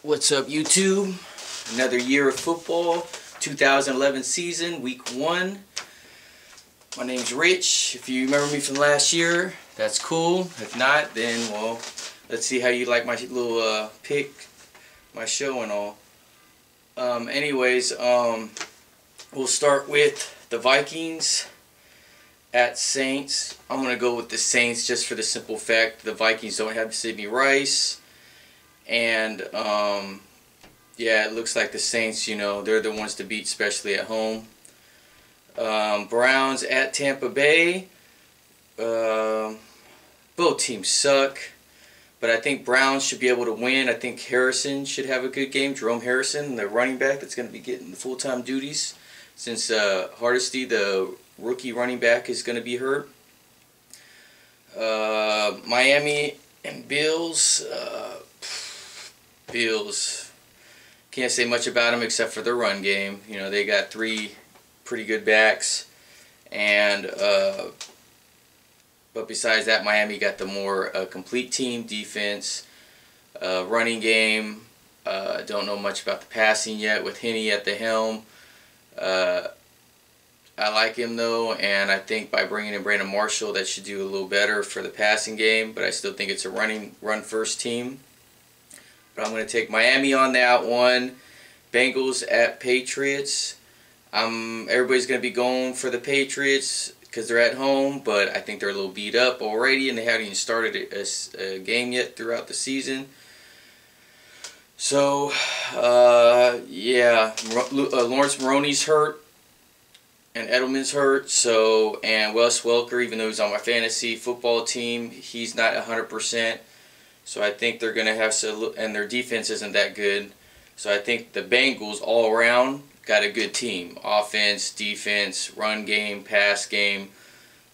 What's up, YouTube? Another year of football, 2011 season, week 1. My name's Rich. If you remember me from last year, that's cool. If not, then, well, let's see how you like my little pick, my show and all. We'll start with the Vikings at Saints. I'm going to go with the Saints just for the simple fact the Vikings don't have Sidney Rice. And, yeah, it looks like the Saints, they're the ones to beat, especially at home. Browns at Tampa Bay. Both teams suck. But I think Browns should be able to win. I think Harrison should have a good game. Jerome Harrison, the running back that's going to be getting the full-time duties. Since Hardesty, the rookie running back, is going to be hurt. Miami and Bills. Bills, can't say much about them except for their run game. They got 3 pretty good backs, and but besides that, Miami got the more complete team, defense, running game. Don't know much about the passing yet with Henne at the helm. I like him though, and I think by bringing in Brandon Marshall, that should do a little better for the passing game. But I still think it's a run first team. But I'm going to take Miami on that one. Bengals at Patriots. Everybody's going to be going for the Patriots because they're at home, but I think they're a little beat up already, and they haven't even started a game yet throughout the season. So, yeah, Lawrence Maroney's hurt, and Edelman's hurt. So, and Wes Welker, even though he's on my fantasy football team, he's not 100%. So I think they're going to have to, and their defense isn't that good. So I think the Bengals all around got a good team. Offense, defense, run game, pass game.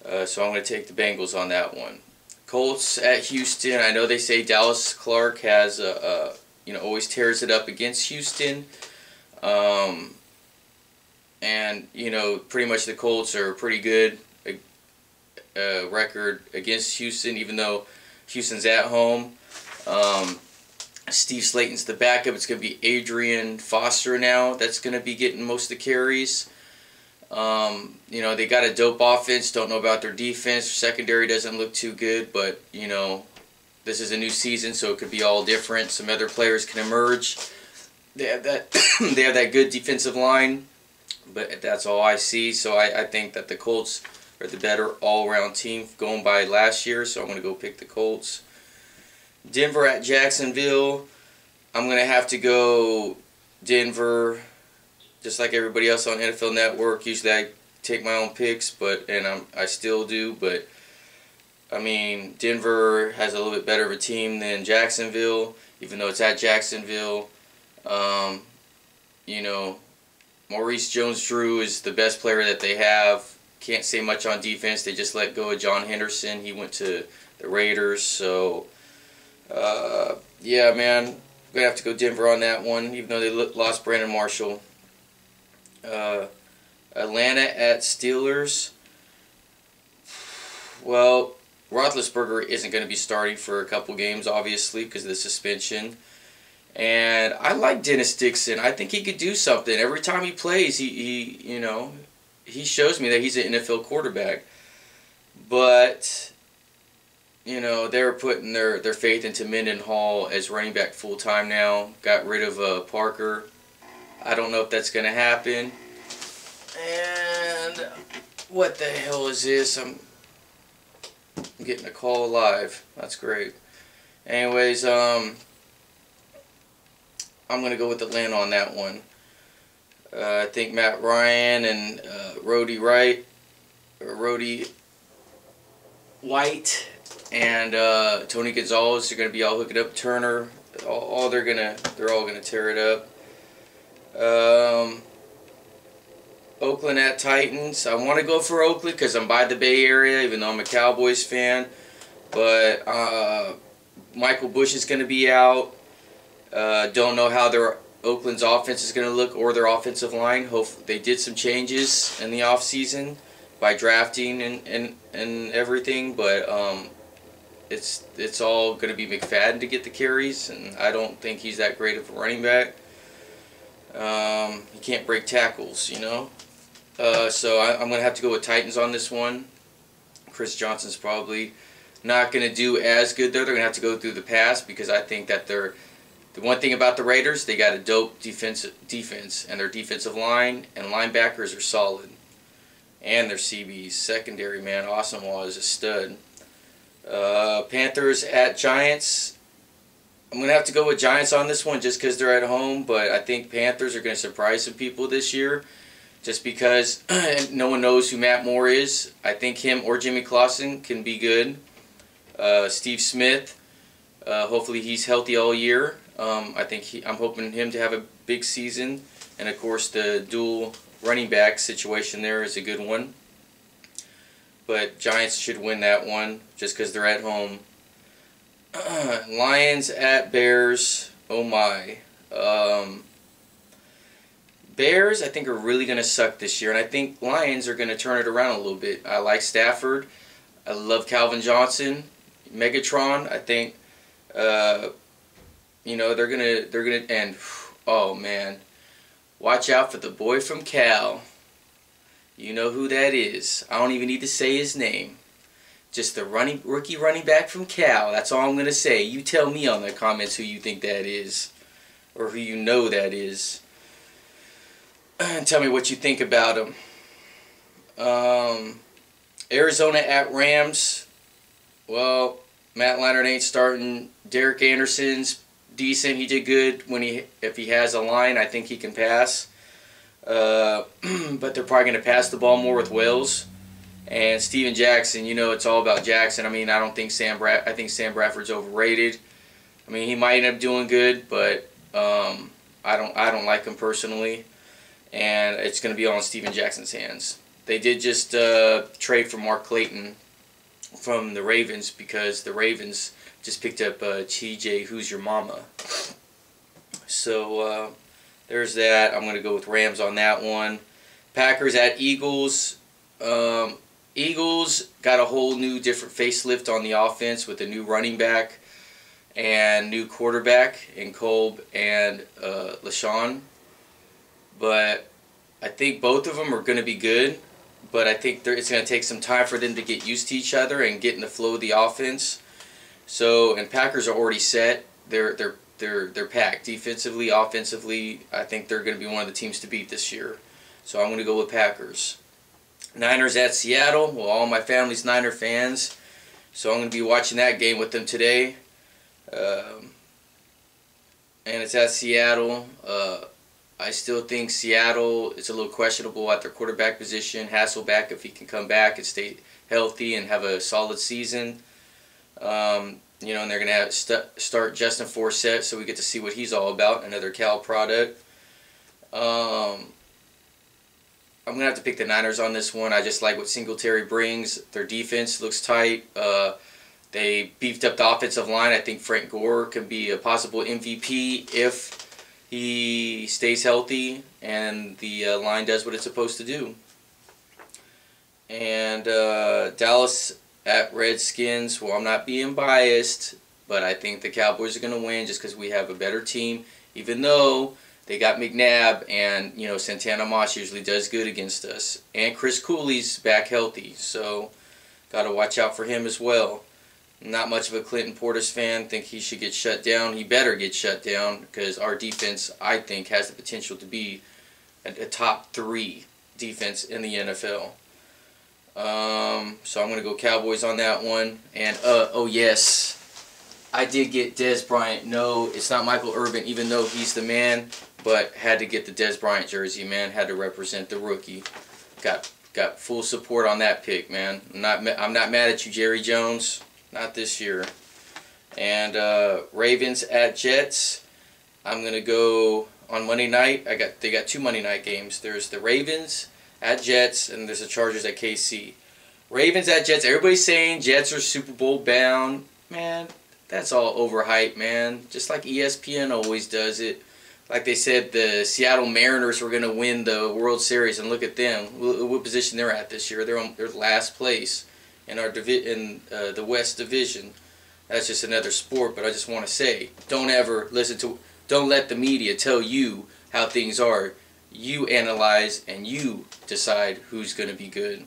So I'm going to take the Bengals on that one. Colts at Houston. I know they say Dallas Clark has, always tears it up against Houston. And, pretty much the Colts are a pretty good record against Houston, even though Houston's at home. Steve Slayton's the backup. It's going to be Adrian Foster now that's going to be getting most of the carries. They got a dope offense. Don't know about their defense. Their secondary doesn't look too good, but, this is a new season, so it could be all different. Some other players can emerge. They have that they have that good defensive line, but that's all I see. So I think that the Colts are the better all-around team going by last year, so I'm going to go pick the Colts. Denver at Jacksonville. I'm going to have to go Denver, just like everybody else on NFL Network. Usually I take my own picks, I still do, but I mean, Denver has a little bit better of a team than Jacksonville, even though it's at Jacksonville. Maurice Jones-Drew is the best player that they have. Can't say much on defense. They just let go of John Henderson. He went to the Raiders, so yeah, man, I'm going to have to go Denver on that one, even though they lost Brandon Marshall. Atlanta at Steelers. Well, Roethlisberger isn't going to be starting for a couple games, obviously, because of the suspension. And I like Dennis Dixon. I think he could do something. Every time he plays, he shows me that he's an NFL quarterback. But they're putting their faith into Mendenhall as running back full-time now. Got rid of Parker. I don't know if that's going to happen. And what the hell is this? I'm getting a call live. That's great. Anyways, I'm going to go with Atlanta on that one. I think Matt Ryan and Roddy White and Tony Gonzalez are going to be all hooking up. Turner, they're all gonna tear it up. Oakland at Titans. I want to go for Oakland because I'm by the Bay Area, even though I'm a Cowboys fan. But Michael Bush is going to be out. Don't know how Oakland's offense is going to look or their offensive line. Hopefully they did some changes in the offseason by drafting and everything, but it's all going to be McFadden to get the carries, and I don't think he's that great of a running back. He can't break tackles, you know. So I'm going to have to go with Titans on this one. Chris Johnson's probably not going to do as good there. They're going to have to go through the pass because I think that the one thing about the Raiders, they got a dope defense, and their defensive line and linebackers are solid. And their CBs. Secondary, man, Asamoah is a stud. Panthers at Giants. I'm going to have to go with Giants on this one just because they're at home, but I think Panthers are going to surprise some people this year just because no one knows who Matt Moore is. I think him or Jimmy Clausen can be good. Steve Smith, hopefully he's healthy all year. I'm hoping him to have a big season, and of course the dual running back situation there is a good one. But Giants should win that one just because they're at home. Lions at Bears. Oh my. Bears, I think, are really going to suck this year, and I think Lions are going to turn it around a little bit. I like Stafford. I love Calvin Johnson. Megatron, I think, you know, they're gonna and oh man, watch out for the boy from Cal. You know who that is. I don't even need to say his name. Just the rookie running back from Cal. That's all I'm gonna say. You tell me on the comments who you think that is, or who you know that is, and tell me what you think about him. Arizona at Rams. Well, Matt Leinart ain't starting. Derek Anderson's decent. He did good if he has a line. I think he can pass. But they're probably going to pass the ball more with Wills. And Steven Jackson, you know, it's all about Jackson. I mean, I think Sam Bradford's overrated. I mean, he might end up doing good, but I don't like him personally. And it's going to be all in Steven Jackson's hands. They did just trade for Mark Clayton from the Ravens because the Ravens just picked up TJ Who's Your Mama. So there's that. I'm going to go with Rams on that one. Packers at Eagles. Eagles got a whole new different facelift on the offense with a new running back and new quarterback in Kolb and LaShawn. But I think both of them are going to be good. But I think it's going to take some time for them to get used to each other and get in the flow of the offense. So, and Packers are already set. They're packed defensively, offensively. I think they're going to be one of the teams to beat this year. So I'm going to go with Packers. Niners at Seattle. Well, all my family's Niner fans, so I'm going to be watching that game with them today. And it's at Seattle. I still think Seattle is a little questionable at their quarterback position. Hasselbeck, if he can come back and stay healthy and have a solid season. You know, and they're going to start Justin Forsett, so we get to see what he's all about, another Cal product. I'm going to have to pick the Niners on this one. I just like what Singletary brings. Their defense looks tight. They beefed up the offensive line. I think Frank Gore can be a possible MVP if he stays healthy and the line does what it's supposed to do. And Dallas at Redskins. Well, I'm not being biased, but I think the Cowboys are going to win just because we have a better team, even though they got McNabb, and you know Santana Moss usually does good against us. And Chris Cooley's back healthy, so got to watch out for him as well. Not much of a Clinton Portis fan. Think he should get shut down. He better get shut down because our defense, I think, has the potential to be a top 3 defense in the NFL. So I'm going to go Cowboys on that one. And, oh yes, I did get Dez Bryant. No, it's not Michael Irvin, even though he's the man, but had to get the Dez Bryant jersey, man. Had to represent the rookie. Got full support on that pick, man. I'm not mad at you, Jerry Jones. Not this year. And Ravens at Jets. I'm going to go on Monday night. They got 2 Monday night games. There's the Ravens at Jets, and there's the Chargers at KC. Ravens at Jets. Everybody's saying Jets are Super Bowl bound. Man, that's all overhyped, man. Just like ESPN always does it. Like they said, the Seattle Mariners were going to win the World Series, and look at them. What position they're at this year? They're last place in our the West Division. That's just another sport. But I just want to say, don't let the media tell you how things are. You analyze and you decide who's going to be good.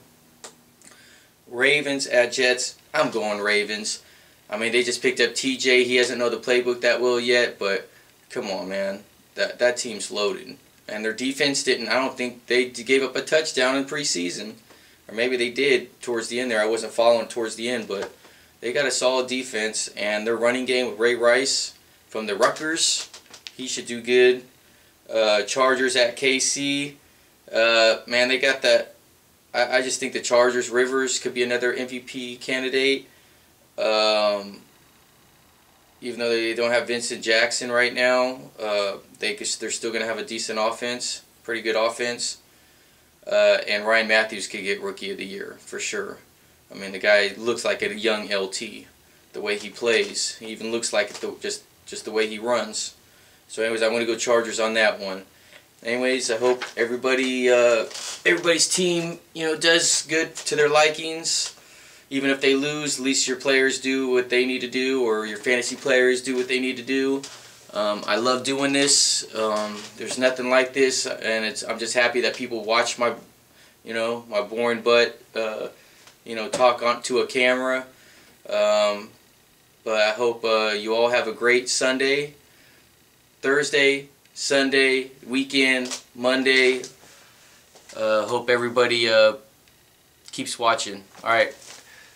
Ravens at Jets. I'm going Ravens. I mean, they just picked up TJ. He hasn't know the playbook that well yet, but come on, man. That team's loaded. And their defense didn't, I don't think they gave up a touchdown in preseason. Or maybe they did towards the end there. I wasn't following towards the end, but they got a solid defense. And their running game with Ray Rice from the Rutgers, he should do good. Chargers at KC. Man, they got that. I just think the Chargers, Rivers could be another MVP candidate. Even though they don't have Vincent Jackson right now, they're still going to have a decent offense, pretty good offense. And Ryan Matthews could get Rookie of the Year for sure. I mean, the guy looks like a young LT. The way he plays, he even looks like it, just the way he runs. So, anyways, I'm going to go Chargers on that one. Anyways, I hope everybody's team, does good to their likings. Even if they lose, at least your players do what they need to do, or your fantasy players do what they need to do. I love doing this. There's nothing like this, and I'm just happy that people watch my, my boring butt, talk onto a camera. But I hope you all have a great Sunday, Thursday, Sunday, weekend, Monday. Hope everybody keeps watching. All right.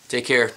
Take care.